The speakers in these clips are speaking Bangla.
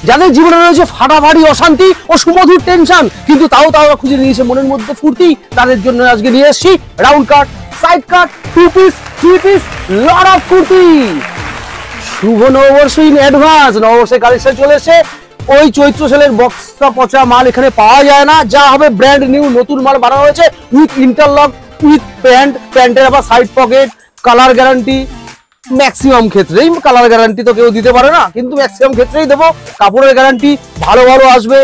যাদের জীবনে রয়েছে ফাটাফাটি অশান্তি ও সুমধুর টেনশন, কিন্তু তাও খুঁজে নিয়েছে মনের মধ্যে ফুর্তি, তাদের জন্য আজকে নিয়ে এসেছি round cut, side cut, 2 piece, 3 piece, lot of kurti. শুভ নববর্ষ ইন অ্যাডভান্স। নববর্ষের কালেকশন চলে এসেছে। ওই চৈত্র সেলের বক্সা পচা মাল এখানে পাওয়া যায় না, যা হবে ব্র্যান্ড নিউ নতুন মাল বানানো হয়েছে উইথ ইন্টারলক, উইথ প্যান্টের আবার side pocket, colour guarantee. Maximum ক্ষেত্রেই কালার গ্যারান্টি তো কেউ দিতে পারে না, কিন্তু ম্যাক্সিমাম ক্ষেত্রেই দেবো। কাপড়ের গ্যারান্টি ভালো আসবে।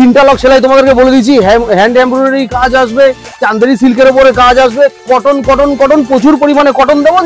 ইন্টারলক সেলাই তোমাদেরকে বলে দিচ্ছি, হ্যান্ড এমব্রয়ডারি কাজ আসবে, চান্দেরি সিল্কের উপরে কাজ আসবে, কটন প্রচুর পরিমাণে কটন দেবো।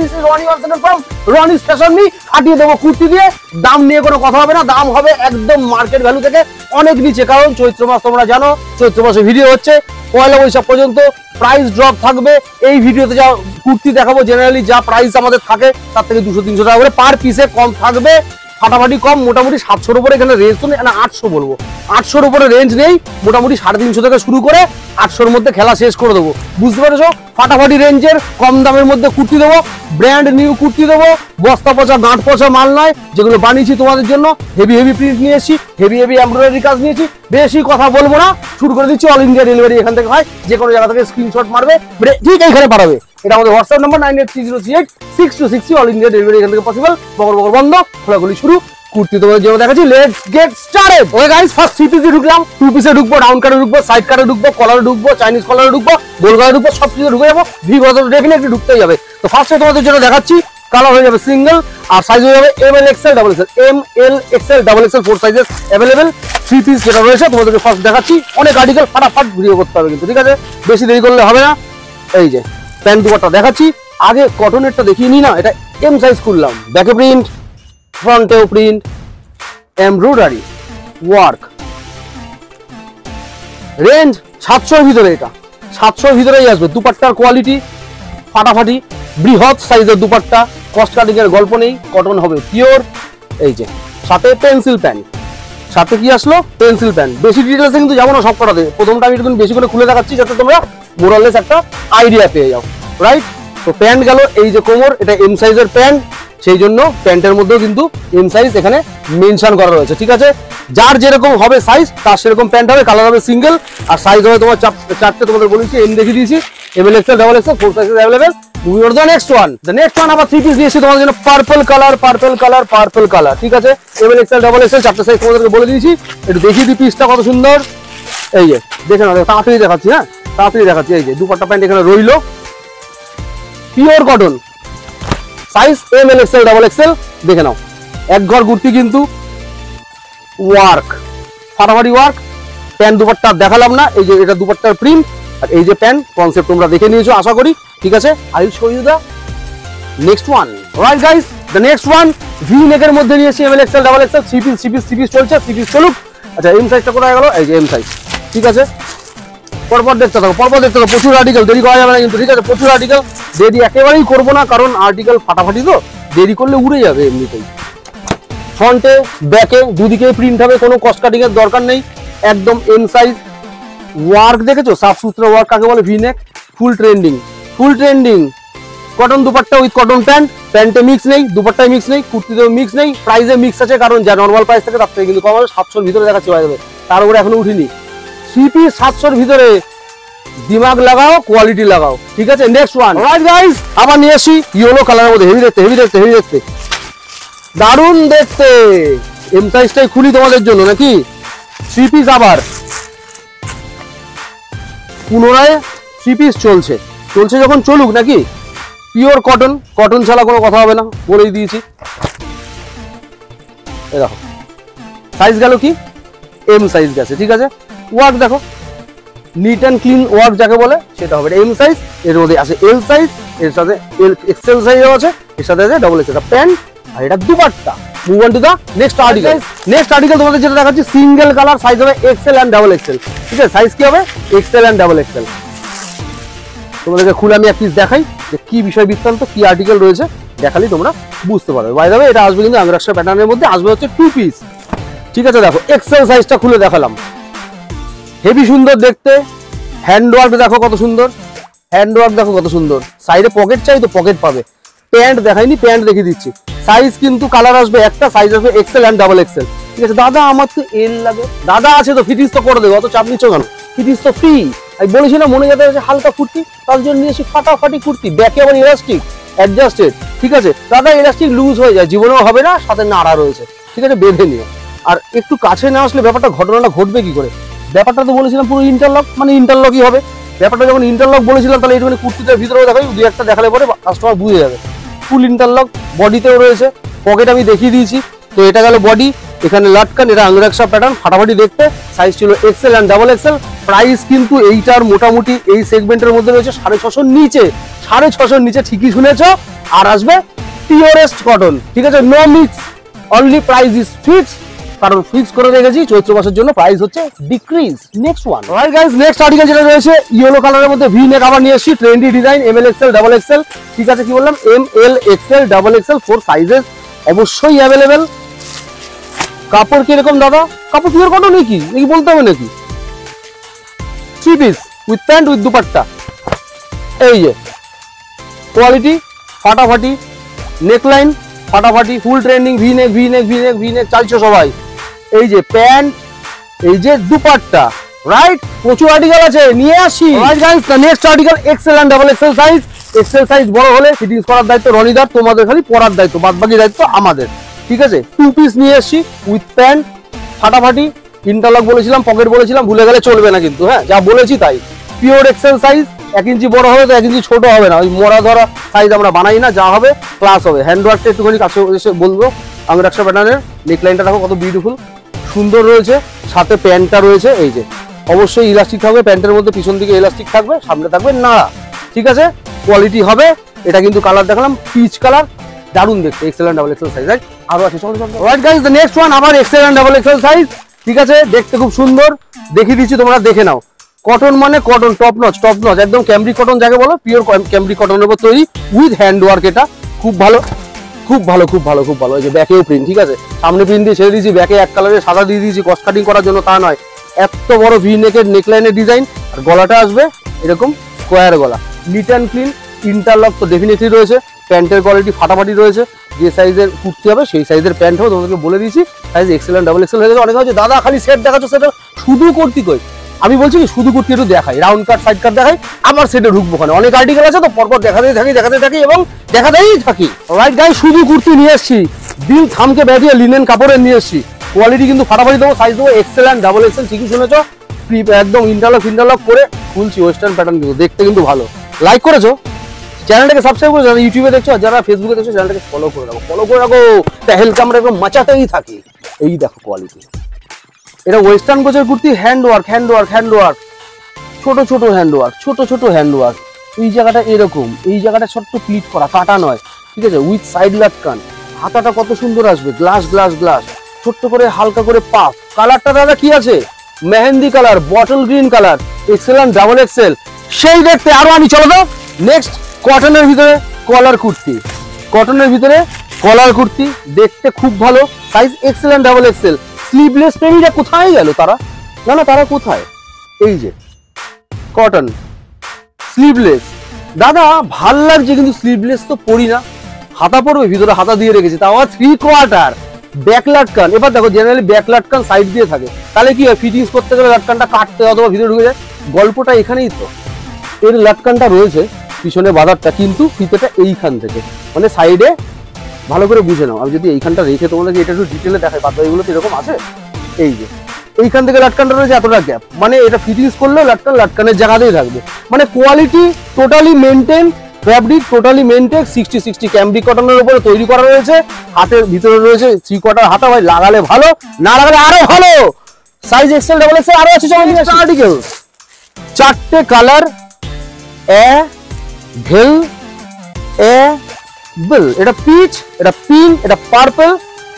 রনি স্টেশন ফাটিয়ে দেবো কুর্তি দিয়ে। দাম নিয়ে কোনো কথা হবে না, দাম হবে একদম মার্কেট ভ্যালু থেকে অনেক নিচে, কারণ চৈত্র মাস তোমরা জানো, চৈত্র মাসে ভিডিও হচ্ছে, পয়লা বৈশাখ পর্যন্ত প্রাইস ড্রপ থাকবে। এই ভিডিওতে যা কুর্তি দেখাবো জেনারেলি যা প্রাইস আমাদের থাকে তার থেকে 200-300 টাকা করে পার পিসে কম থাকবে, ফাটাফাটি কম। মোটামুটি 700-র উপরে এখানে রেঞ্জ তো নেই, 800 বলবো, 800-র উপরে রেঞ্জ নেই। মোটামুটি 350 থেকে শুরু করে 800-র মধ্যে খেলা শেষ করে দেবো, বুঝতে পেরেছো? ফাটাফাটি রেঞ্জের কম দামের মধ্যে কুর্তি দেবো, ব্র্যান্ড নিউ কুর্তি দেবো, বস্তা পচা গাঁট পচা মাল নয়, যেগুলো বানিয়েছি তোমাদের জন্য। হেভি প্রিন্ট নিয়ে এসেছি, হেভি এমব্রয়ডারি কাজ নিয়েছি। বেশি কথা বলবো না, শুরু করে দিচ্ছি। অল ইন্ডিয়া ডেলিভারি এখান থেকে হয়, যে কোনো জায়গা থেকে স্ক্রিনশট মারবে, ঠিক এইখানে পাঠাবে। এটা আমাদের WhatsApp number 9830386260। All India delivery এখান থেকে পসিবল। বকর বন্ধ, খোলাখুলি শুরু। কুর্তি তোমাদের যেমন দেখাচ্ছি, let's get started. Okay guys, first 3 পিসে ঢুকলাম, 2 পিসে ঢুকবো, রাউন্ড কাটে ঢুকবো, সাইড কাটে ঢুকবো, কলারে ঢুকবো, চাইনিজ কলারে ঢুকবো, গোল গলায় ঢুকবো, সব কিছু ঢুকে যাবো। ভি বদল ডেফিনেটলি ঢুকতেই যাবে। তো ফার্স্টে তোমাদের জন্য দেখাচ্ছি, কালার হয়ে যাবে সিঙ্গেল, আর সাইজ হয়ে যাবে ML XL double XL, ML XL double XL 4 sizes available. 3 piece যেটা রয়েছে তোমাদেরকে ফার্স্ট দেখাচ্ছি। অনেক আর্টিকেল, ফাটাফাট ভিডিও করতে হবে কিন্তু, ঠিক আছে? বেশি দেরি করলে হবে না। এই যে প্যান্ট দুপাট্টা দেখাচ্ছি। আগে কটনেরটা দেখিয়ে নি না, এটা M সাইজ খুললাম, ব্যাকে প্রিন্ট, ফ্রন্টেও প্রিন্ট, এমব্রয়ডারি ওয়ার্ক, রেঞ্জ 700-র ভিতরে। এটা 700-র ভিতরেই আসবে। দুপাট্টার কোয়ালিটি ফাটাফাটি, বৃহৎ সাইজের দুপাট্টা, কস্ট কাটিং এর গল্প নেই, কটন হবে পিওর। এই যে সাথে পেন্সিল প্যান্ট, সাথে কি আসলো? Pencil pant. বেশি ডিটেলসে কিন্তু যাবো না সব কটাতে, প্রথমটা আমি একটু বেশি করে খুলে দেখাচ্ছি যাতে তোমরা মোরাললেস একটা আইডিয়া পেয়ে যাও, রাইট? তো প্যান্ট গেল, এই যে কোমর, এটা M সাইজের প্যান্ট, সেই জন্য প্যান্টের মধ্যেও কিন্তু M সাইজ এখানে মেনশন করা রয়েছে, ঠিক আছে? যার যেরকম হবে সাইজ তার সেরকম প্যান্ট হবে, কালার হবে সিঙ্গেল, আর সাইজ হবে তোমার চারটে। তোমাদের বলেছি M দেখিয়ে দিয়েছি, ML XL double XL 4 sizes available. Movie on the next one. The next one আবার 3 পিস দিয়েছি তোমাদের জন্য, পার্পল কালার, ঠিক আছে? ML XL ডাবল XL চারটে সাইজ তোমাদেরকে বলে দিয়েছি। একটু দেখিয়ে দিই পিসটা কত সুন্দর। এই যে দেখে নাও, তাড়াতাড়ি দেখাচ্ছি, হ্যাঁ তাড়াতাড়ি দেখাচ্ছি। এই যে দুপাট্টা প্যান্ট এখানে রইলো, pure cotton, size ML XL double XL। দেখে নাও, এক ঘর কুর্তি কিন্তু, ওয়ার্ক ফাটাফাটি ওয়ার্ক। প্যান্ট দুপাট্টা দেখালাম না, এই যে এটা দুপাট্টার প্রিন্ট, আর এই যে প্যান্ট কনসেপ্ট তোমরা দেখে নিয়েছো আশা করি, ঠিক আছে? I will show you the next one. Right guys, the next one V নেকের মধ্যে নিয়েছি ML XL double XL 3 piece চলছে, 3 পিস চলুক। আচ্ছা, M সাইজটা কোথায় গেল? এই যে M সাইজ, ঠিক আছে? পরপর দেখতে থাকো, প্রচুর আর্টিকেল, দেরি করা যাবে না কিন্তু, ঠিক আছে? প্রচুর আর্টিকেল, দেরি একেবারেই করবো না, কারণ আর্টিকেল ফাটাফাটি তো, দেরি করলে উড়ে যাবে এমনিতেই। ফ্রন্টে ব্যাকে দুদিকে প্রিন্ট হবে, কোনো কস্ট কাটিং এর দরকার নেই, একদম M সাইজ। ওয়ার্ক দেখেছো, সাফ সুতরা ওয়ার্ক কাকে বলে? V neck, full trending cotton dupatta with cotton pant. প্যান্টে মিক্স নেই, দুপাট্টায় মিক্স নেই, কুর্তিতেও মিক্স নেই, প্রাইসে মিক্স আছে, কারণ যা নর্মাল প্রাইস থাকে তার থেকে কিন্তু কম হবে। 700-র ভিতরে দেখাচ্ছে, হয়ে যাবে, তার উপরে এখনো উঠিনি। 3 পিস 700-র ভিতরে, দিমাগ লাগাও, কোয়ালিটি লাগাও, ঠিক আছে? Next one. রাইট গাইস, আবার নিয়ে আসি ইয়েলো কালারের মধ্যে, হেভি দেখতে, দারুণ দেখতে। M সাইজটাই খুলি তোমাদের জন্য নাকি? 3 পিস আবার পুনরায় 3 পিস চলছে যখন চলুক নাকি। পিওর কটন ছাড়া কোনো কথা হবে না, বলেই দিয়েছি। এই দেখো, সাইজ গেল কি? M সাইজ গেছে, ঠিক আছে? ওয়ার্ক দেখো, নিট অ্যান্ড ক্লিন ওয়ার্ক যাকে বলে সেটা হবে। M সাইজ, এর মধ্যে আছে L সাইজ, এর সাথে XL সাইজও আছে, এর সাথে আছে ডাবল XL প্যান্ট, আর এটা dupatta. Move on to the next article. তোমাদের যেটা দেখাচ্ছি সিঙ্গেল কালার, সাইজ হবে XL এন্ড ডাবল XL, ঠিক আছে? সাইজ কি হবে? XL and double XL। তোমাদেরকে খুলে আমি এক পিস দেখাই যে কি বিষয় বৃত্তান্ত, কি আর্টিকেল রয়েছে, দেখালি তোমরা বুঝতে পারবে। বাই দ্য ওয়ে, এটা আসবে কিন্তু আঙ্গরাক্সা প্যাটার্নের মধ্যে, আসবে হচ্ছে 2 পিস, ঠিক আছে? দেখো XL সাইজটা খুলে দেখালাম, হেভি সুন্দর দেখতে। হ্যান্ডওয়ার্ক দেখো কত সুন্দর, সাইডে পকেট চাই তো পকেট পাবে। প্যান্ট দেখাইনি, প্যান্ট দেখিয়ে দিচ্ছি। সাইজ কিন্তু কালার আসবে একটা, সাইজ আসবে XL এন্ড ডাবল XL। ঠিক আছে দাদা আমার তো এল লাগে, দাদা আছে তো ফিটিংস তো করে দেবো, অত চাপ নিচ্ছ কেন, ফিটিংস তো ফ্রি। আমি বলেছিলাম মনে যাতে হালকা কুর্তি, তার জন্য নিয়ে এসে ফাটাফাটি কুর্তি, ব্যাকে আবার ইলাস্টিক অ্যাডজাস্টেড, ঠিক আছে দাদা ইলাস্টিক লুজ হয়ে যায়, জীবনেও হবে না, সাথে নাড়া রয়েছে, ঠিক আছে বেঁধে নিও। আর একটু কাছে না আসলে ব্যাপারটা ঘটনাটা ঘটবে কি করে, ব্যাপারটা তো বলেছিলাম পুরো ইন্টারলক, মানে ইন্টারলকই হবে ব্যাপারটা। যখন ইন্টারলক বলেছিলাম তাহলে এইটুখানি কুর্তিটার ভিতরেও দেখাই, দু একটা দেখালে পরে কাস্টমার বুঝে যাবে। ফুল ইন্টারলক, বডিতেও রয়েছে, পকেট আমি দেখিয়ে দিয়েছি। তো এটা গেল বডি, এখানে লাটকান, এটা আংরাক্সা প্যাটার্ন, ফাটাফাটি দেখতে। সাইজ ছিল XL and double XL. Price কিন্তু এইটার মোটামুটি এই সেগমেন্টের মধ্যে রয়েছে 650 নিচে, 650 নিচে, ঠিকই শুনেছ। আর আসবে পিওরেস্ট কটন, ঠিক আছে, no mix, only price is fix, কারণ ফিক্স করে রেখেছি চৈত্র মাসের জন্য, প্রাইস হচ্ছে decrease. Next one, right guys, next article যেটা রয়েছে ইয়েলো কালারের মধ্যে ভি নেক আবার নিয়ে এসেছি, trendy design, ML Excel double Excel, ঠিক আছে কি বললাম, ML Excel double Excel 4 sizes অবশ্যই অ্যাভেলেবেল। কাপড় কিরকম দাদা, কাপড় পিওর কটন নাকি নাকি বলতে হবে নাকি, 3 piece with pant with dupatta, এই যে কোয়ালিটি ফাটাফাটি, নেকলাইন ফাটাফাটি, full trending, V neck V neck V neck V neck চাইছো সবাই। এই যে প্যান্ট, এই যে দুপাট্টা, রাইট, প্রচুর আর্টিকেল আছে, নিয়ে আসি। Right guys, the next article XL and double XL size. XL size বড় হলে ফিটিংস করার দায়িত্ব রনিদার, তোমাদের খালি পরার দায়িত্ব, বাদবাকি দায়িত্ব আমাদের, ঠিক আছে। 2 পিস নিয়ে এসেছি উইথ প্যান্ট, ফাটাফাটি, ইন্টারলক বলেছিলাম, পকেট বলেছিলাম, ভুলে গেলে চলবে না কিন্তু, হ্যাঁ যা বলেছি তাই। পিওর এক্সেল সাইজ, 1 ইঞ্চি বড় হবে তো 1 ইঞ্চি ছোট হবে না, ওই মোড়া ধরা সাইজ আমরা বানাই না, যা হবে ক্লাস হবে। হ্যান্ডওয়ার্কটা একটুখানি কাছে এসে বলবো, আংরাক্সা প্যাটার্নের, নেকলাইনটা দেখো কত বিউটিফুল সুন্দর রয়েছে, সাথে প্যান্টটা রয়েছে, এই যে অবশ্যই ইলাস্টিক থাকবে প্যান্টের মধ্যে, পিছন দিকে ইলাস্টিক থাকবে, সামনে থাকবে নাড়া, ঠিক আছে, কোয়ালিটি হবে। এটা কিন্তু কালার দেখালাম পিচ কালার, দারুণ দেখতে, XL and double XL size, right, আরো আছে চলো চলো। Right guys, the next one আবার XL and double XL size, ঠিক আছে, দেখতে খুব সুন্দর, দেখিয়ে দিচ্ছি তোমরা দেখে নাও। কটন মানে কটন, টপ নচ একদম, ক্যামব্রিক কটন যাকে বলো, পিওর ক্যামব্রিক কটনের উপর তৈরি উইথ হ্যান্ড ওয়ার্ক, এটা খুব ভালো খুব ভালো খুব ভালো খুব ভালো। এই যে ব্যাকেও প্রিন্ট, ঠিক আছে, সামনে প্রিন্ট দিয়ে ছেড়ে দিয়েছি, ব্যাকে এক কালারের সাদা দিয়ে দিয়েছি কস্ট কাটিং করার জন্য, তা নয়, এত বড় ভি নেকের নেকলাইনের ডিজাইন। আর গলাটা আসবে এরকম স্কোয়ার গলা, নিট অ্যান্ড ক্লিন, ইন্টারলক তো ডেফিনেটলি রয়েছে, প্যান্টের কোয়ালিটি ফাটাফাটি রয়েছে, যে সাইজের কুর্তি হবে সেই সাইজের প্যান্ট হবে, তোমাদেরকে বলে দিয়েছি size XL and double XL হয়ে গেছে। অনেকে হচ্ছে দাদা খালি সেট দেখাচ্ছ, সেটা শুধু কুর্তি কই, আমি বলছি কি শুধু কুর্তি একটু দেখাই, রাউন্ড কাট সাইড কাট দেখাই, আবার সেটে ঢুকবো, ওখানে অনেক আর্টিকেল আছে তো পরপর দেখাতেই থাকি এবং দেখাতেই থাকি। রাইট গাইস, শুধু কুর্তি নিয়ে এসেছি, দিল থামকে ব্যাটিয়ে লিনেন কাপড়ের নিয়ে এসেছি, কোয়ালিটি কিন্তু ফাটাফাটি দেবো, সাইজ দেবো এক্সেল এন্ড ডাবল এক্সেল, ঠিকই শুনেছো, একদম ইন্টারলক করে খুলছি, ওয়েস্টার্ন প্যাটার্ন কিন্তু দেখতে কিন্তু ভালো। লাইক করেছো, চ্যানেলটাকে সাবস্ক্রাইব করে, যারা ইউটিউবে দেখছো আর যারা ফেসবুকে দেখছো চ্যানেলটাকে ফলো করে রাখো, তাহলে আমরা একদম মাচাতেই থাকি। এই দেখো কোয়ালিটি, এটা ওয়েস্টার্ন কোচের কুর্তি, হ্যান্ড ওয়ার্ক, ছোট ছোট হ্যান্ড ওয়ার্ক, এই জায়গাটা এরকম, এই জায়গাটা ছোট্ট প্লিট করা, কাটা নয়, ঠিক আছে, উইথ সাইড লাটকান, হাতাটা কত সুন্দর আসবে, গ্লাস ছোট্ট করে হালকা করে পাফ। কালারটা দাদা কি আছে, mehndi colour, bottle green colour, XL and double XL, সেই দেখতে আরো আনি, চলো তো। নেক্সট, কটনের ভিতরে কলার কুর্তি, দেখতে খুব ভালো, size XL and double XL, sleeveless প্রেমীরা কোথায় গেল তারা, না তারা কোথায়, এই যে কটন স্লিভলেস, দাদা ভাল লাগছে কিন্তু স্লিভলেস তো পরি না, হাতা পড়বে, ভিতরে হাতা দিয়ে রেখেছে, তাও 3/4 ব্যাক লাটকান। এবার দেখো জেনারেলি ব্যাক লাটকান সাইড দিয়ে থাকে, তাহলে কি হয়, ফিটিংস করতে গেলে লাটকানটা কাটতে অথবা ভিতরে ঢুকে যায়, গল্পটা এখানেই তো, এর লাটকানটা রয়েছে পিছনে বাঁধারটা, কিন্তু ফিতেটা এইখান থেকে, মানে সাইডে ভালো করে বুঝে নাও। আমি যদি এইখানটা রেখে তোমাদেরকে এটা একটু ডিটেলে দেখাই, বাদবাকিগুলো তো এরকম আছে, এই যে এইখান থেকে লাটকানটা রয়েছে এতটা গ্যাপ, মানে এটা ফিটিংস করলেও লাটকানের জায়গাতেই থাকবে, মানে quality totally maintain, fabric totally maintain, 60 cambric কটনের উপরে তৈরি করা রয়েছে, হাতের ভিতরে রয়েছে 3/4 হাতা, ভাই লাগালে ভালো, না লাগালে আরো ভালো, সাইজ এক্সেল ডাবল এক্সেল আরো আছে, আর্টিকেল 4টে কালার, এটা পিচ, এটা পিঙ্ক, এটা পার্পল,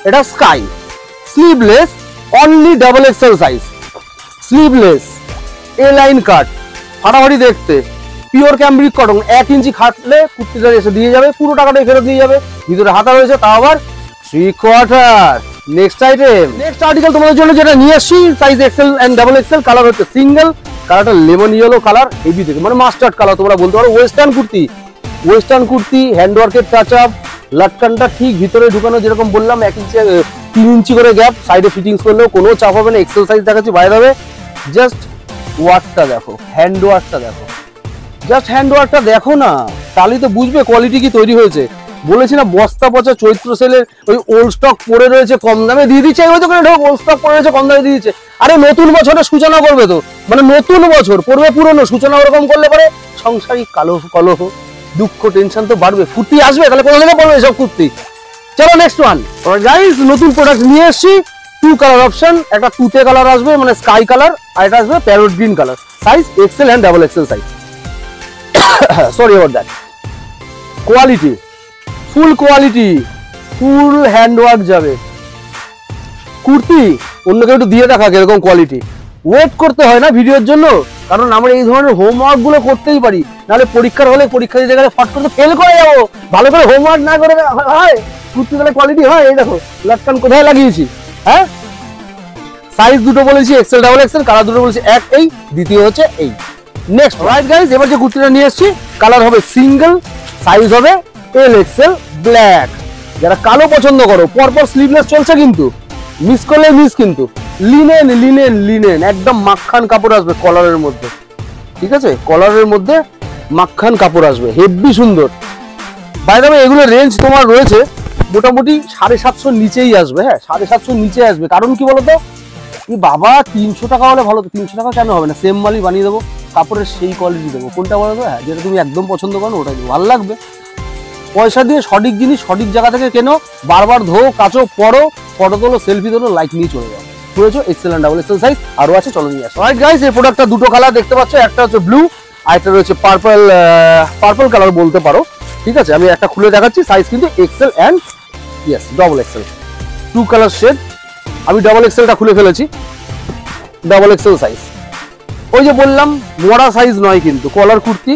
এটা sky, sleeveless, only double XL size, sleeveless, A line cut, ফাটাফাটি দেখতে, পিওর ক্যামব্রিক কটন, 1 ইঞ্চি খাটলে কুর্তিটা এসে দিয়ে যাবে, পুরো টাকাটাই ফেরত দিয়ে যাবে, ভিতরে হাতা রয়েছে, তা আবার 3/4। নেক্সট আর্টিকেল তোমাদের জন্য যেটা নিয়ে আসছি, size XL and double XL, colour হচ্ছে সিঙ্গেল, কালারটা লেমন ইয়েলো কালার, হেভি দেখে, মানে মাস্টার্ড কালার তোমরা বলতে পারো, ওয়েস্টার্ন কুর্তি, হ্যান্ডওয়ার্কের টাচ আপ, লাটকানটা ঠিক ভিতরে ঢুকানো, যেরকম বললাম 1 ইঞ্চি 3 ইঞ্চি করে গ্যাপ, সাইডে ফিটিংস করলেও কোনো চাপ হবে না। এক্সেল সাইজ দেখাচ্ছি বাইরে হবে। জাস্ট ওয়ার্কটা দেখো, হ্যান্ড ওয়ার্কটা দেখো, জাস্ট হ্যান্ড ওয়ার্কটা দেখো না, তাহলেই তো বুঝবে কোয়ালিটি কি তৈরি হয়েছে। বলেছি না বস্তা পচা চৈত্র সেলের ওই ওল্ড স্টক পড়ে রয়েছে, কম দামে দিয়ে দিচ্ছে। ওল্ড স্টক পড়ে রয়েছে, কম দামে দিয়ে দিচ্ছে। আরে নতুন বছরের সূচনা করবে তো, মানে নতুন বছর পড়বে পুরনো, সূচনা ওরকম করলে পরে সংসারিক কলহ দুঃখ টেনশন তো বাড়বে, ফুর্তি আসবে, তাহলে কোথা থেকে পড়বে এসব ফুর্তি। চলো নেক্সট ওয়ান গাইস, নতুন প্রোডাক্ট নিয়ে এসেছি। 2 কালার অপশন, একটা তুতে কালার আসবে মানে স্কাই কালার, আর এটা আসবে parrot green colour. Size XL and double XL size. Sorry about that. Quality full quality, full hand work যাবে কুর্তি। অন্য কেউ একটু দিয়ে দেখা এরকম কোয়ালিটি। ওয়েট করতে হয় না ভিডিওর জন্য, কারণ আমরা এই ধরনের হোমওয়ার্ক গুলো করতেই পারি, নাহলে পরীক্ষার হলে পরীক্ষা দিতে গেলে ফট করে ফেল করে যাবো। ভালো করে হোমওয়ার্ক না করে হয় কুর্তি তাহলে কোয়ালিটি হয়। এই দেখো লাটকান কোথায় লাগিয়েছি, হ্যাঁ। সাইজ দুটো বলেছি, এক্সেল ডাবল এক্সেল, কালার দুটো বলেছি, এক এই, দ্বিতীয় হচ্ছে এই। নেক্সট রাইট গাইস, এবার যে কুর্তিটা নিয়ে এসেছি কালার হবে সিঙ্গেল, সাইজ হবে এল এক্সেল ব্ল্যাক। যারা কালো পছন্দ করো, পরপর স্লিভলেস চলছে কিন্তু, মিস করলে মিস কিন্তু। লিনেন লিনেন লিনেন, একদম মাখন কাপড় আসবে কলারের মধ্যে, ঠিক আছে, কলারের মধ্যে মাখন কাপড় আসবে, হেভি সুন্দর। বাইরে এগুলো রেঞ্জ তোমার রয়েছে মোটামুটি 750 নিচেই আসবে। হ্যাঁ 750 নিচে আসবে। কারণ কি বলতো, বাবা 300 টাকা হলে ভালো তো, 300 টাকা কেন হবে না, সেম মালই বানিয়ে দেবো, কাপড়ের সেই কোয়ালিটি দেবো। কোনটা বলো তো, হ্যাঁ যেটা তুমি একদম পছন্দ করো ওটাই দেবো, ভালো লাগবে। পয়সা দিয়ে সঠিক জিনিস সঠিক জায়গা থেকে কেনো, বারবার ধো কাচো পরো, ফটো তোলো, সেলফি তোলো, লাইক নিয়ে চলে যাও। বুঝেছো, XL and double XL size আরো আছে, চলো নিয়ে আসো। রাইট গাইস, এই প্রোডাক্টটা দুটো কালার দেখতে পাচ্ছ, একটা হচ্ছে ব্লু আর একটা রয়েছে পার্পল কালার বলতে পারো, ঠিক আছে। আমি একটা খুলে দেখাচ্ছি, সাইজ কিন্তু XL and yes double XL, 2 colour shade. আমি ডাবল এক্সেলটা খুলে ফেলেছি, ডাবল এক্সেল সাইজ। ওই যে বললাম মোড়া সাইজ নয় কিন্তু, কলার কুর্তি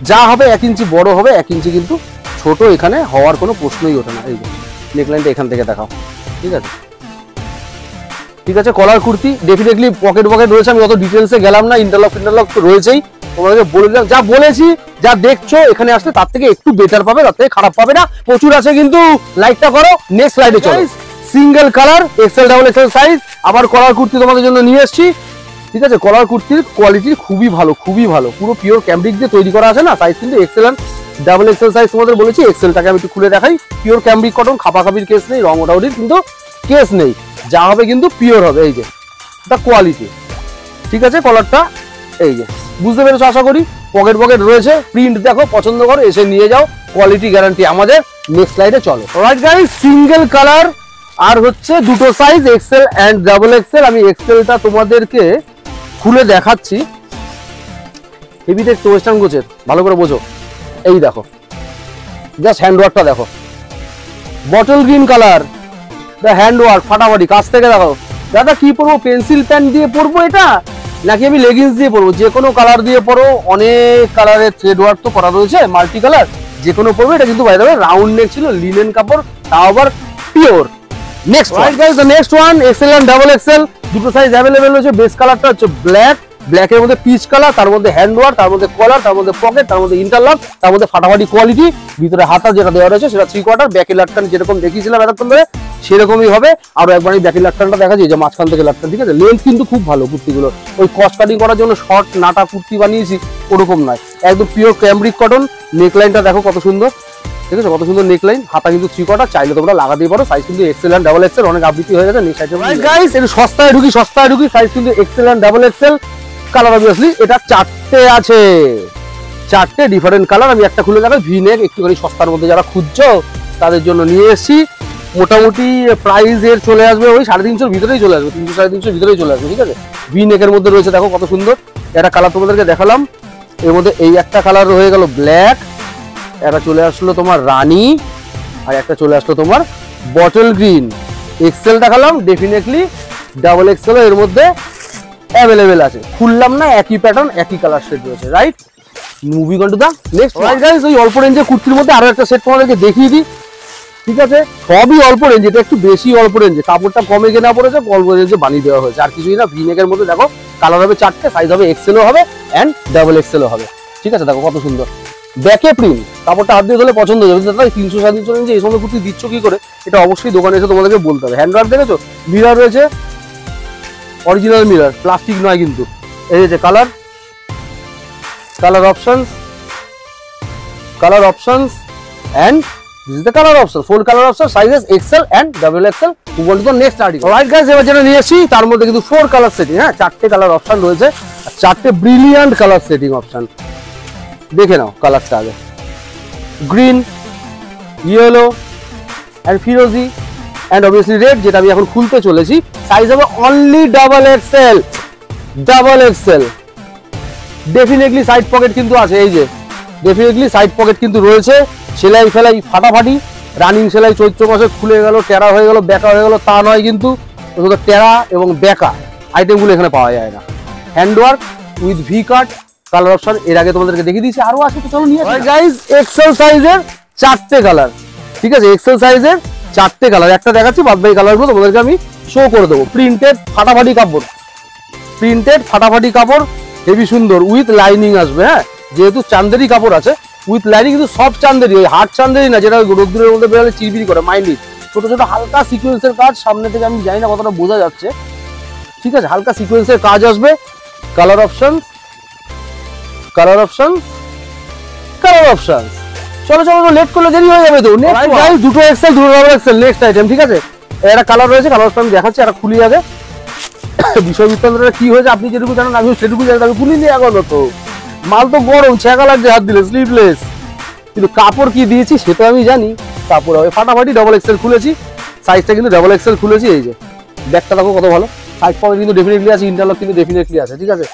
যা হবে 1 ইঞ্চি বড় হবে, 1 ইঞ্চি কিন্তু ছোট এখানে হওয়ার কোনো প্রশ্নই ওঠে না। এই যে নেকলাইনটা এখান থেকে দেখাও, ঠিক আছে, ঠিক আছে। কলার কুর্তি ডেফিনেটলি পকেট রয়েছে, আমি অত ডিটেলসে গেলাম না, ইন্টারলক তো রয়েছেই, তোমাদেরকে বলে দিলাম। যা বলেছি যা দেখছো এখানে আসলে তার থেকে একটু বেটার পাবে, তার থেকে খারাপ পাবে না, প্রচুর আছে কিন্তু। লাইকটা করো, নেক্সট স্লাইডে চলো। Single colour Excel double XL size, আবার কলার কুর্তি তোমাদের জন্য নিয়ে এসেছি, ঠিক আছে। কলার কুর্তির কোয়ালিটি খুবই ভালো, খুবই ভালো, পুরো পিওর ক্যামব্রিক দিয়ে তৈরি করা আছে না। সাইজ কিন্তু XL and double XL size তোমাদের বলেছি। এক্সেলটাকে আমি একটু খুলে দেখাই, পিওর ক্যামব্রিক কটন, খাপাখাপির কেস নেই, রং ওটাউটির কিন্তু কেস নেই, যা হবে কিন্তু পিওর হবে। এই যে এটা কোয়ালিটি, ঠিক আছে। কলারটা এই যে বুঝতে পেরেছো আশা করি। পকেট রয়েছে, প্রিন্ট দেখো, পছন্দ করো, এসে নিয়ে যাও, কোয়ালিটি গ্যারান্টি আমাদের। নেক্সট স্লাইডে চলো। রাইট গাইস, সিঙ্গেল কালার আর হচ্ছে দুটো size XL and double XL. আমি এক্সেলটা তোমাদেরকে খুলে দেখাচ্ছি, হেভি দেখতে ওয়েস্টার্ন গোছের, ভালো করে বোঝো। এই দেখো জাস্ট হ্যান্ডওয়ার্কটা দেখো, বটল গ্রিন কালার, হ্যান্ডওয়ার্ক ফাটাফাটি। কাছ থেকে দেখো দাদা, কি পরবো, পেন্সিল প্যান দিয়ে পরবো এটা, নাকি আমি লেগিংস দিয়ে পরবো? যে কোনো কালার দিয়ে পরো, অনেক কালারের থ্রেড ওয়ার্ক তো করা রয়েছে, মাল্টি কালার, যে কোনো পরবো। এটা কিন্তু বাইরে রাউন্ড নেক ছিল, লিনেন কাপড়, তাও আবার pure. Next right guys, the next one XL and double XL, দুটো সাইজ অ্যাভেলেবেল রয়েছে। বেস কালারটা হচ্ছে ব্ল্যাক, ব্ল্যাকের মধ্যে পিচ কালার, তার মধ্যে হ্যান্ডওয়ার্ক, তার মধ্যে কলার, তার মধ্যে পকেট, তার মধ্যে ইন্টারলক, তার মধ্যে ফাটাফাটি কোয়ালিটি। ভিতরে হাতা যেটা দেওয়া রয়েছে সেটা 3/4, ব্যাকের লাটকান যেরকম দেখিয়েছিলাম এতক্ষণ ধরে সেরকমই হবে। আরো একবার এই ব্যাকের লাটকানটা দেখা যায়, যে মাঝখান থেকে লাটকান, ঠিক আছে। লেন্থ কিন্তু খুব ভালো কুর্তিগুলো, ওই কস্ট কাটিং করার জন্য শর্ট নাটা কুর্তি বানিয়েছি ওরকম নয়, একদম পিওর ক্যামব্রিক কটন। নেকলাইনটা দেখো কত সুন্দর, ঠিক আছে, কত সুন্দর নেকলাইন। হাতা কিন্তু 3/4, চাইলে তোমরা লাগাতেই পারো। সাইজ কিন্তু এক্সেল এন্ড ডাবল এক্সেল, অনেক আবৃত্তি হয়ে গেছে। নেক্সট আইটেম গাইস, একটু সস্তায় ঢুকি। সাইজ কিন্তু XL and double XL. Colour obviously এটা 4টে আছে, 4টে ডিফারেন্ট কালার। আমি একটা খুলে দেখাই, ভি নেক, একটুখানি সস্তার মধ্যে যারা খুঁজছো তাদের জন্য নিয়ে এসেছি। মোটামুটি প্রাইস এর চলে আসবে ওই 350 ভিতরেই চলে আসবে, 300-350 ভিতরেই চলে আসবে, ঠিক আছে। ভি নেকের মধ্যে রয়েছে, দেখো কত সুন্দর। একটা কালার তোমাদেরকে দেখালাম, এর মধ্যে এই একটা কালার হয়ে গেল ব্ল্যাক, একটা চলে আসলো তোমার রানী, আর একটা চলে আসলো তোমার বটল গ্রিন। এক্সেল দেখালাম, ডেফিনেটলি ডাবল এক্সেল এর মধ্যে অ্যাভেলেবেল আছে। খুললাম না, একই প্যাটার্ন একই কালার শেড রয়েছে। Right, moving on to the next. Right guys, ওই অল্প রেঞ্জের কুর্তির মধ্যে আরো একটা সেট তোমাদেরকে দেখিয়ে দিই, ঠিক আছে। সবই অল্প রেঞ্জ, এটা একটু বেশি অল্প রেঞ্জে, কাপড়টা কমে কেনা পড়েছে, অল্প রেঞ্জে বানিয়ে দেওয়া হয়েছে, আর কিছুই না। ভি নেকের মধ্যে দেখো কালার হবে 4টে, সাইজ হবে এক্সেলও হবে এন্ড ডাবল এক্সেলও হবে, ঠিক আছে। দেখো কত সুন্দর, ব্যাকে প্রিন্ট, কাপড়টা হাত দিয়ে ধরলে পছন্দ হয়ে যাবে। দাদা 300-350 এই সমস্ত কুর্তি দিচ্ছ কি করে, এটা অবশ্যই দোকানে এসে তোমাদেরকে বলতে হবে। হ্যান্ডওয়ার্ক দেখেছো, মিরর রয়েছে, অরিজিনাল মিরর, প্লাস্টিক নয় কিন্তু। এই যে colour options and this is the color option, 4 color option, sizes XL and XXL. Move on to the next article. Alright guys, এবার যেটা নিয়ে আসি তার মধ্যে কিন্তু 4 কালার সেটিং, হ্যাঁ 4টে কালার অপশন রয়েছে আর 4টে ব্রিলিয়ান্ট কালার সেটিং অপশন। দেখে নাও কালারটা আগে, green, yellow and ফিরোজি and obviously red, যেটা আমি এখন খুলতে চলেছি। সাইজ হবে only double Excel. Definitely side pocket কিন্তু আছে, এই যে ডেফিনেটলি সাইড পকেট কিন্তু রয়েছে। সেলাই ফেলাই ফাটাফাটি, রানিং সেলাই চৈত্র মাসে খুলে গেল, টেরা হয়ে গেল, বেকা হয়ে গেল তা নয় কিন্তু, টেরা এবং বেকা আইটেমগুলো এখানে পাওয়া যায় না। Handwork with V cut, colour option এর আগে তোমাদেরকে দেখিয়ে দিয়েছি, আরো আছে তো চলো নিয়ে আসি। গাইস এক্সেল সাইজের 4টে কালার, ঠিক আছে, এক্সেল সাইজের 4টে কালার, একটা দেখাচ্ছি, বাদ বাকি কালারগুলো তোমাদেরকে আমি শো করে দেবো। প্রিন্টেড ফাটাফাটি কাপড়, হেভি সুন্দর, উইথ লাইনিং আসবে। হ্যাঁ, যেহেতু চান্দেরি কাপড় আছে উইথ লাইনিং, কিন্তু সব চান্দেরি, ওই হার্ড চান্দেরি না যেটা রোদ্দুরের মধ্যে বেরোলে চিরবিরি করে, মাইন্ডি ছোট ছোট হালকা সিকোয়েন্সের কাজ, সামনে থেকে আমি জানি না কতটা বোঝা যাচ্ছে, ঠিক আছে, হালকা সিকোয়েন্সের কাজ আসবে। কালার অপশন, চলো লেট করলে দেরি হয়ে যাবে তো। দুটো এক্সেল, দুটো ডাবল এক্সেল, নেক্সট আইটেম, ঠিক আছে। একটা কালার রয়েছে, কালার অপশন দেখাচ্ছি, একটা খুলি আগে। বিষয় বৃত্তান্তটা কি হয়েছে আপনি যেটুকু জানেন, আমি সেটুকু জানি, আমি খুলিনি এখনো তো, মাল তো গরম, ছ্যাঁকা লাগছে হাত দিলে, স্লিভলেস, কিন্তু কাপড় কি দিয়েছি সেটা আমি জানি। কাপড় হবে ফাটাফাটি, ডাবল এক্সেল খুলেছি, সাইজটা কিন্তু ডাবল এক্সেল খুলেছি। এই যে ব্যাগটা দেখো কত ভালো, সাইড পকেট কিন্তু ডেফিনেটলি আছে, ইন্টারলক কিন্তু ডেফিনেটলি আছে, ঠিক আছে,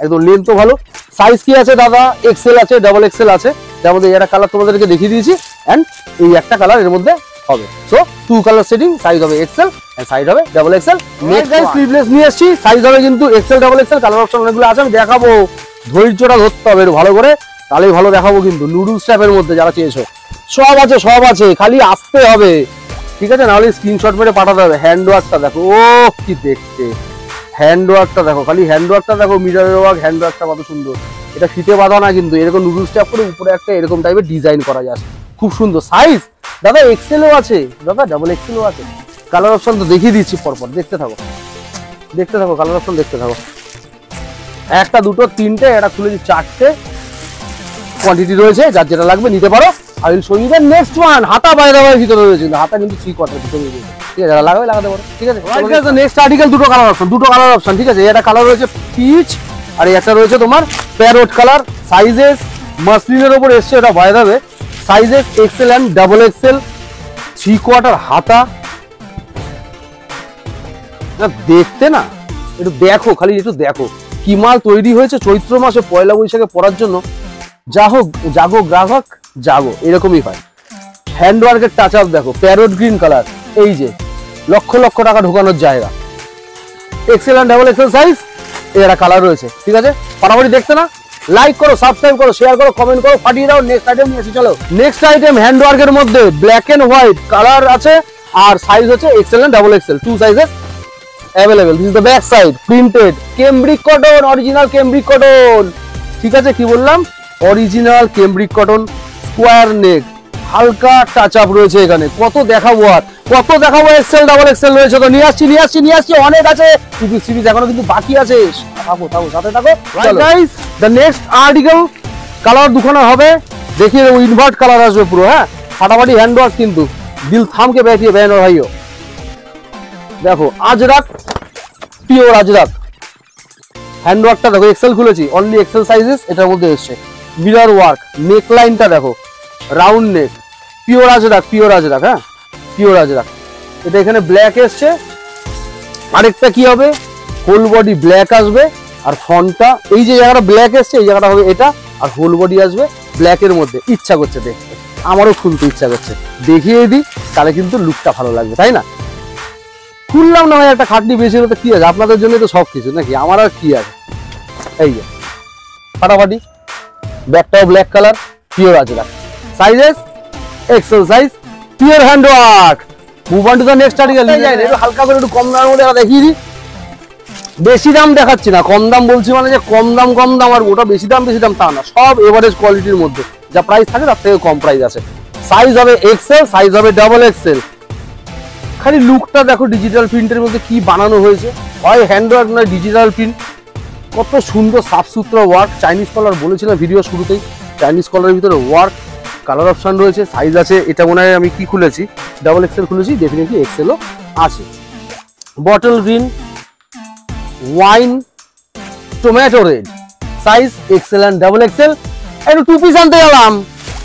একদম লেন্থও ভালো। সাইজ কি আছে দাদা, এক্সেল আছে, ডাবল এক্সেল আছে, যার মধ্যে একটা কালার তোমাদেরকে দেখিয়ে দিয়েছি, এন্ড এই একটা কালার এর মধ্যে হবে। সো 2 কালার সেটিং, সাইজ হবে এক্সেল এন্ড সাইজ হবে double Excel. Next guys sleeveless নিয়ে আসছি, সাইজ হবে কিন্তু XL double XL, colour option অনেকগুলো আছে, আমি দেখাবো, ধৈর্যটা ধরতে হবে ভালো করে, তাহলেই ভালো দেখাবো। কিন্তু নুডলস টাইপের মধ্যে যারা চেয়েছো, সব আছে, খালি আসতে হবে, ঠিক আছে, নাহলে স্ক্রিনশট মেরে পাঠাতে হবে। হ্যান্ডওয়ার্কটা দেখো, ও কি দেখতে, হ্যান্ডওয়ার্কটা দেখো, খালি হ্যান্ডওয়ার্কটা দেখো, মিররের ওয়ার্ক, হ্যান্ডওয়ার্কটা কত সুন্দর। এটা ফিতে বাঁধা না কিন্তু, এরকম নুডলস টাইপ করে উপরে একটা এরকম টাইপের ডিজাইন করা যায়, খুব সুন্দর। সাইজ দাদা এক্সেলও আছে, দাদা ডাবল এক্সেলও আছে। কালার অপশন তো দেখিয়ে দিচ্ছি পরপর, দেখতে থাকো, কালার অপশন দেখতে থাকো। একটা, দুটো, তিনটে, এটা খুলেছি 4টে, কোয়ান্টিটি রয়েছে, যার যেটা লাগবে নিতে পারো। I will show you the next one. হাতা বাইরে ভিতরে রয়েছে, হাতা কিন্তু 3 কোয়ার্টার ভিতরে রয়েছে, ঠিক আছে, যারা লাগাবে লাগাতে পারো, ঠিক আছে। নেক্সট আর্টিকেল, দুটো কালার অপশন, ঠিক আছে, এটা কালার রয়েছে পিচ, আর একটা রয়েছে তোমার প্যারোট কালার। সাইজেস মাসলিনের উপর এসছে, এটা বাইরে sizes XL and double XL, 3 quarter হাতা। দেখতে না, একটু দেখো, খালি একটু দেখো কি মাল তৈরি হয়েছে চৈত্র মাসে পয়লা বৈশাখে পরার জন্য। জাগো গ্রাহক জাগো, এরকমই হয়। হ্যান্ডওয়ার্কের টাচ আপ দেখো, প্যারোট গ্রিন কালার, এই যে লক্ষ লক্ষ টাকা ঢোকানোর জায়গা। XL and double XL size, এরা কালার রয়েছে, ঠিক আছে। পারাপারি দেখতে না, লাইক করো, সাবস্ক্রাইব করো, শেয়ার করো, কমেন্ট করো, ফাটিয়ে দাও। নেক্সট আইটেম নিয়ে আসি, চলো। নেক্সট আইটেম হ্যান্ডওয়ার্কের মধ্যে ব্ল্যাক এন্ড হোয়াইট কালার আছে, আর সাইজ হচ্ছে XL and double XL, 2 sizes available. This is the back side, printed cambric cotton, original cambric cotton, ঠিক আছে, কি বললাম, original cambric cotton, square neck, হালকা টাচ আপ রয়েছে এখানে। কত দেখাবো আর কত দেখাবো, এক্সেল ডাবল এক্সেল রয়েছে, তো নিয়ে আসছি, অনেক আছে, সিরিজ এখনো কিন্তু বাকি আছে, সাথে থাকো। Guys the next article, colour দুখানা হবে, দেখিয়ে দেবো, ইনভার্ট কালার আসবে পুরো, হ্যাঁ, ফাটাফাটি হ্যান্ডওয়ার্ক কিন্তু, দিল থামকে बैठिए बहन और भाइयों। দেখো আজরাক, পিওর আজরাক, হ্যান্ডওয়ার্কটা দেখো, এক্সেল খুলেছি, অনলি এক্সেল সাইজেস এটার মধ্যে এসছে। মিরর ওয়ার্ক, নেক লাইনটা দেখো, রাউন্ড নেক, পিওর আজরাক, হ্যাঁ, পিওর আজরাক। এটা এখানে ব্ল্যাক এসছে, আরেকটা কি হবে, হোল বডি ব্ল্যাক আসবে, আর ফন্টটা এই যে জায়গাটা ব্ল্যাক এসছে, এই জায়গাটা হবে এটা, আর হোল বডি আসবে ব্ল্যাকের মধ্যে। ইচ্ছা করছে দেখতে, আমারও খুলতে ইচ্ছা করছে, দেখিয়ে দিই, তাহলে কিন্তু লুকটা ভালো লাগবে, তাই না। খুললাম না ভাই, একটা খাটনি বেশি হলে তো কি আছে, আপনাদের জন্য তো সব কিছু নাকি, আমার আর কি আছে। এই যে ফাটাফাটি, ব্যাকটাও black colour, pure Ajrak, sizes XL size, pure handwork. Move on to the next article. হালকা করে একটু কম দামের মধ্যে দেখিয়ে দিই, বেশি দাম দেখাচ্ছি না, কম দাম বলছি, মানে যে কম দাম আর ওটা বেশি দাম তা না, সব এভারেজ কোয়ালিটির মধ্যে, যা প্রাইস থাকে তার থেকে কম প্রাইস আছে। সাইজ হবে এক্সেল, সাইজ হবে ডাবল এক্সেল। খালি লুকটা দেখো ডিজিটাল প্রিন্টের মধ্যে কি বানানো হয়েছে, হয় হ্যান্ডওয়ার্ক নয় ডিজিটাল প্রিন্ট। কত সুন্দর সাফ সুতরা ওয়ার্ক, চাইনিজ কলার বলেছিলাম ভিডিও শুরুতেই, চাইনিজ কলারের ভিতরে ওয়ার্ক, কালার অপশন রয়েছে, সাইজ আছে। এটা মনে হয় আমি কি খুলেছি, ডাবল এক্সেল খুলেছি, ডেফিনেটলি এক্সেলও আছে। Bottle green, wine, tomato red, size XL and double XL. একটু টু পিস আনতে গেলাম,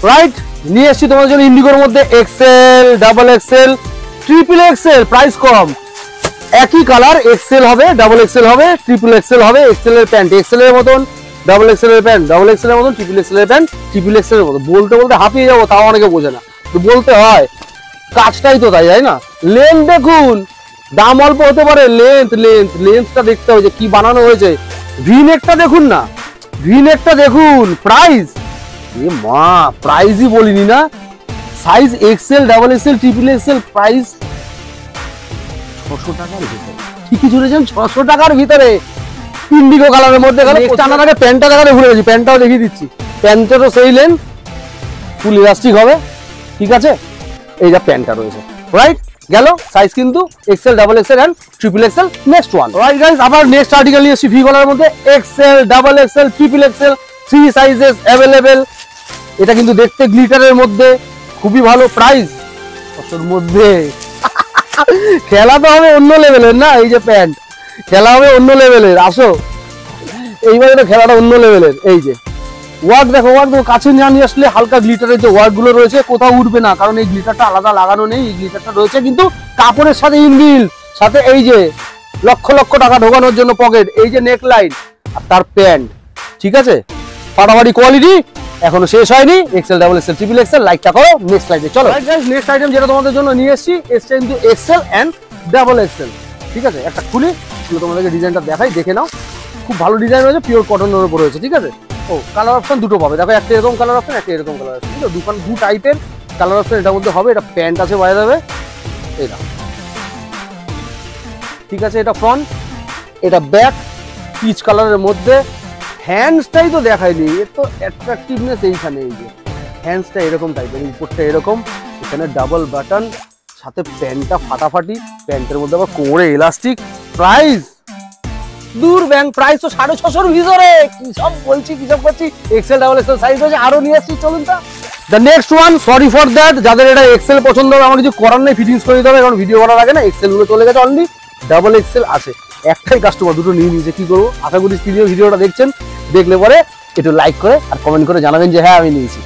রাইট, নিয়ে এসছি তোমার জন্য ইন্ডিগোর মধ্যে XL, double XL, triple XL, price কম, একই কালার, এক্সেল হবে, ডাবল এক্সেল হবে, ট্রিপল এক্সেল হবে। এক্সেল এর প্যান্ট এক্সেল এর মতন, ডাবল এক্সেল এর প্যান্ট ডাবল এক্সেল এর মতন, ট্রিপল এক্সেল এর প্যান্ট ট্রিপল এক্সেল এর মতন। বলতে বলতে হাঁপিয়ে যাবো, তাও অনেকে বোঝে না, তো বলতে হয়, কাজটাই তো তাই, তাই না? লেন্থ দেখুন, দাম অল্প হতে পারে, লেন্থটা দেখতে হবে যে কি বানানো হয়েছে। ভি নেকটা দেখুন না, ভি নেকটা দেখুন, প্রাইস, এ মা, প্রাইসই বলিনি না। Size Excel, double XL, triple XL, price 600 টাকার ভিতরে। ঠিকই শুনেছেন, 600 টাকার ভিতরে ইন্ডিগো কালারের মধ্যে। টানার আগে প্যান্টটা দেখাতে ভুলে গেছি, প্যান্টটাও দেখিয়ে দিচ্ছি। প্যান্টেরও সেই লেন্থ, ফুল ইলাস্টিক হবে, ঠিক আছে। এই যা প্যান্টটা রয়েছে, রাইট, গেল সাইজ কিন্তু XL, double XL and triple XL. Next one, right guys, আবার নেক্সট আর্টিকেল নিয়ে এসেছি ভি কলারের মধ্যে, XL, double XL, triple XL, 3 sizes available. এটা কিন্তু দেখতে গ্লিটারের মধ্যে খুবই ভালো, প্রাইস 600 মধ্যে। খেলা তো হবে অন্য লেভেলের না, এই যে প্যান্ট, খেলা হবে অন্য লেভেলের। আসো, এইবারে তো খেলাটা অন্য লেভেলের। এই যে ওয়ার্ক দেখো, ওয়ার্ক দেখো, কাছে নিয়ে আসলে হালকা গ্লিটারের যে ওয়ার্ক গুলো রয়েছে কোথাও উঠবে না, কারণ এই গ্লিটারটা আলাদা লাগানো নেই, এই গ্লিটারটা রয়েছে কিন্তু কাপড়ের সাথে ইনবিল্ট। সাথে এই যে লক্ষ লক্ষ টাকা ঢোকানোর জন্য পকেট, এই যে নেক লাইন আর তার প্যান্ট, ঠিক আছে, ফাটাফাটি কোয়ালিটি। এখনো শেষ হয়নি, XL, double XL, triple XL. লাইকটা করো, নেক্সট লাইনে চলো। নেক্সট আইটেম যেটা তোমাদের জন্য নিয়ে এসেছি, এসছে কিন্তু এক্সেল এন্ড ডাবল এক্সেল, ঠিক আছে। একটা খুলি, তোমাদেরকে ডিজাইনটা দেখাই, দেখে নাও। খুব ভালো ডিজাইন রয়েছে, পিওর কটনের উপর রয়েছে, ঠিক আছে। ও, কালার অপশন দুটো পাবে, দেখো, একটা এরকম কালার অপশন, একটা এরকম কালার অপশন, দু টাইপের কালার অপশন এটার মধ্যে হবে। এটা প্যান্ট আছে, বাইরে যাবে, এটা ঠিক আছে, এটা ফ্রন্ট, এটা ব্যাক, পিচ কালারের মধ্যে। হ্যান্ডসটাই তো দেখাইনি, এর তো অ্যাট্রাকটিভনেস এইখানে। এই যে হ্যান্ডসটা এরকম টাইপের, উপরটা এরকম, এখানে ডাবল বাটন, সাথে প্যান্টটা ফাটাফাটি, প্যান্টের মধ্যে আবার কোমরে এলাস্টিক। প্রাইস দূর ব্যাং, প্রাইস তো 650 ভিতরে। কি সব বলছি, কি সব করছি, এক্সেল, ডাবল এক্সেল সাইজ হয়েছে, আরো নিয়ে আসছি, চলুন তা। The next one, sorry for that, যাদের এটা এক্সেল পছন্দ হবে আমার কিছু করার নেই, ফিটিংস করে দিতে হবে, কারণ ভিডিও করার আগে না এক্সেল গুলো চলে গেছে, অনলি ডাবল এক্সেল আছে। একটাই কাস্টমার, দুটো নিয়ে নিয়েছে, কি করবো। আশা করি ভিডিওটা দেখছেন, দেখলে পরে একটু লাইক করে আর কমেন্ট করে জানাবেন যে হ্যাঁ আমি নিয়েছি,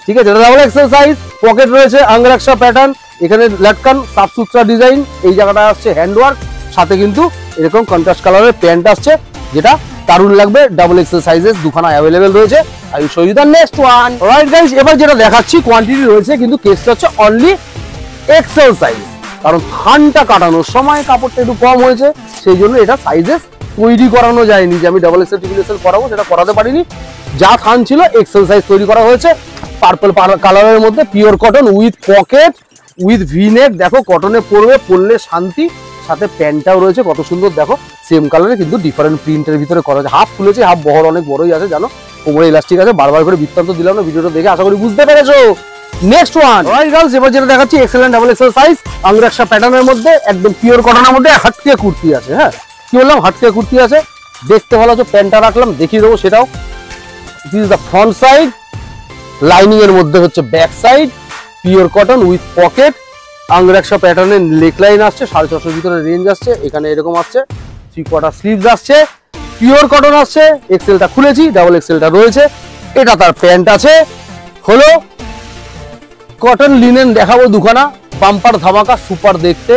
ঠিক আছে। এটা ডাবল এক্সেল সাইজ, পকেট রয়েছে, আংরাক্সা প্যাটার্ন, এখানে লাটকান, সাফ সুতরা ডিজাইন, এই জায়গাটা আসছে হ্যান্ডওয়ার্ক, সাথে কিন্তু এরকম কন্ট্রাস্ট কালারের প্যান্ট আসছে, যেটা দারুণ লাগবে। ডাবল এক্সেল সাইজেস দুখানা অ্যাভেলেবেল রয়েছে। I show you the next one, right guys. এবার যেটা দেখাচ্ছি কোয়ান্টিটি রয়েছে, কিন্তু কেসটা হচ্ছে অনলি এক্সেল সাইজ, কারণ থানটা কাটানোর সময় কাপড়টা একটু কম হয়েছে, সেই জন্য এটা সাইজেস তৈরি করানো যায়নি যে আমি ডাবল এক্সেল, ট্রিপল এক্সেল করাবো, সেটা করাতে পারিনি। যা থান ছিল এক্সেল সাইজ তৈরি করা হয়েছে, পার্পল কালারের মধ্যে, pure cotton, with pocket, with V নেক। দেখো, কটনে পরবে, পরলে শান্তি, সাথে প্যান্টটাও রয়েছে কত সুন্দর, দেখো সেম কালারে কিন্তু ডিফারেন্ট প্রিন্টের ভিতরে করা আছে। হাফ খুলেছে, হাফ বহর অনেক বড়ই আছে, জানো, কোমরে ইলাস্টিক আছে। বারবার করে বৃত্তান্ত দিলাম না, ভিডিওটা দেখে আশা করি বুঝতে পেরেছো। নেক্সট ওয়ান, রাইট গার্লস, এবার যেটা দেখাচ্ছি XL and double XL size, angrakha প্যাটার্নের মধ্যে, একদম পিওর কটনের মধ্যে, হাটকে কুর্তি আছে। হ্যাঁ, কি বললাম, হাটকে কুর্তি আছে, দেখতে ভালো আছে। প্যান্টটা রাখলাম, দেখিয়ে দেবো সেটাও। This is the front side, lining এর মধ্যে হচ্ছে back side, pure cotton with pocket, angrakha প্যাটার্নের নেক লাইন আসছে, 650 ভিতরে রেঞ্জ আসছে। এখানে এরকম আসছে, 3/4 স্লিভস আসছে, পিওর কটন আসছে। এক্সেলটা খুলেছি, ডাবল এক্সেলটা রয়েছে, এটা তার প্যান্ট আছে। হলো কটন লিনেন, দেখাবো দুখানা, বাম্পার ধামাকা, সুপার দেখতে,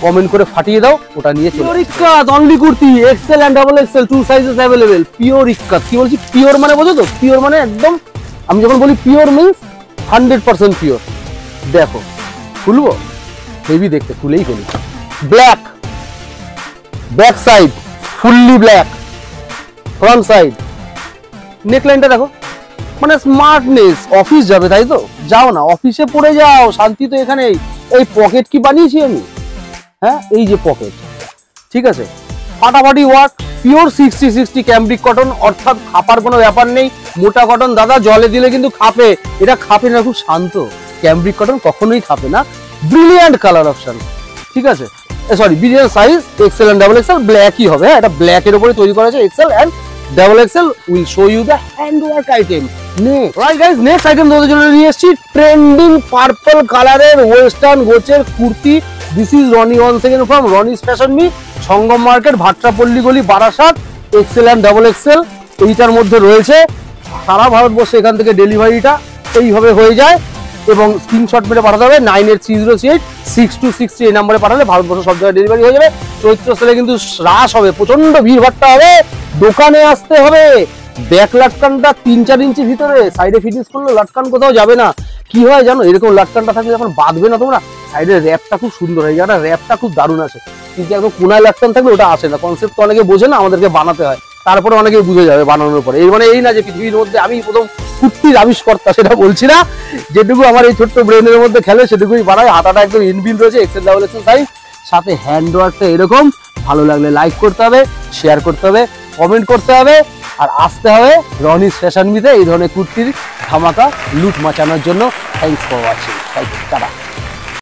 কমেন্ট করে ফাটিয়ে দাও, ওটা নিয়ে চলো। Pure ikat only kurti, XL and double XL, 2 sizes available. Pure ikat, কি বলছি, পিওর মানে বোঝো তো, পিওর মানে একদম, আমি যখন বলি পিওর মিন্স 100% পিওর। দেখো, খুলবো, হেভি দেখতে, খুলেই ফেলি। Black, back side fully black, front side, নেকলাইনটা দেখো, মানে স্মার্টনেস। অফিস যাবে তাই তো, যাও না, অফিসে পড়ে যাও, শান্তি তো এখানেই। এই পকেট কি বানিয়েছি আমি, হ্যাঁ, এই যে পকেট, ঠিক আছে, ফাটাফাটি ওয়াশ, পিওর 60-60 ক্যামব্রিক কটন, অর্থাৎ খাপার কোনো ব্যাপার নেই। মোটা কটন দাদা জলে দিলে কিন্তু খাপে, এটা খাপে না, খুব শান্ত। ক্যামব্রিক কটন কখনোই খাপে না। ব্রিলিয়ান্ট কালার অপশন, ঠিক আছে, sorry brilliant size, XL and double XL, ব্ল্যাকই হবে, হ্যাঁ এটা ব্ল্যাকের উপরে তৈরি করা আছে। XL and double XL will show you the hand work item. Next item তোমাদের জন্য নিয়ে এসেছি ট্রেন্ডিং পার্পল কালারের ওয়েস্টার্ন গোচের kurti. This is Roni 1 second from Roni's fashion মি, সঙ্গম মার্কেট, ভাট্রাপল্লী গলি, Barasat. XL and double XL এইটার মধ্যে রয়েছে। সারা ভারতবর্ষে এখান থেকে ডেলিভারিটা এইভাবে হয়ে যায় এবং স্ক্রিনশট মেরে পাঠাতে হবে 9830862660 এই নাম্বারে পাঠালে ভারতবর্ষ সব জায়গায় ডেলিভারি হয়ে যাবে। চৈত্র সেলে কিন্তু রাশ হবে, প্রচন্ড ভিড় ভাট্টা হবে, দোকানে আসতে হবে। ব্যাক লাটকানটা 3-4 ইঞ্চি ভিতরে, সাইডে ফিটিংস করলে লাটকান কোথাও যাবে না। কি হয় জানো, এরকম লাটকানটা থাকলে যখন বাঁধবে না তোমরা, সাইডের র্যাপটা খুব সুন্দর হয়, জায়গাটা র্যাপটা খুব দারুণ আসে। কিন্তু একদম কোনায় লাটকান থাকলে ওটা আসে না। কনসেপ্ট তো অনেকে বোঝে না, আমাদেরকে বানাতে হয়, তারপরে অনেকে বুঝে যাবে বানানোর পরে। এই মানে এই না যে পৃথিবীর মধ্যে আমি প্রথম কুর্তির আবিষ্কর্তা, সেটা বলছি না। যেটুকু আমার এই ছোট্ট ব্রেনের মধ্যে খেলে সেটুকুই বানাই। হাতাটা একদম ইনবিল রয়েছে, এক্সেল ডাবল এক্সেল সাইজ, সাথে হ্যান্ড ওয়ার্কটা এরকম। ভালো লাগলে লাইক করতে হবে, শেয়ার করতে হবে, কমেন্ট করতে হবে, আর আসতে হবে রনিস ফ্যাশন মিতে এই ধরনের কুর্তির ধামাকা লুট মাচানোর জন্য। Thanks for watching, tata.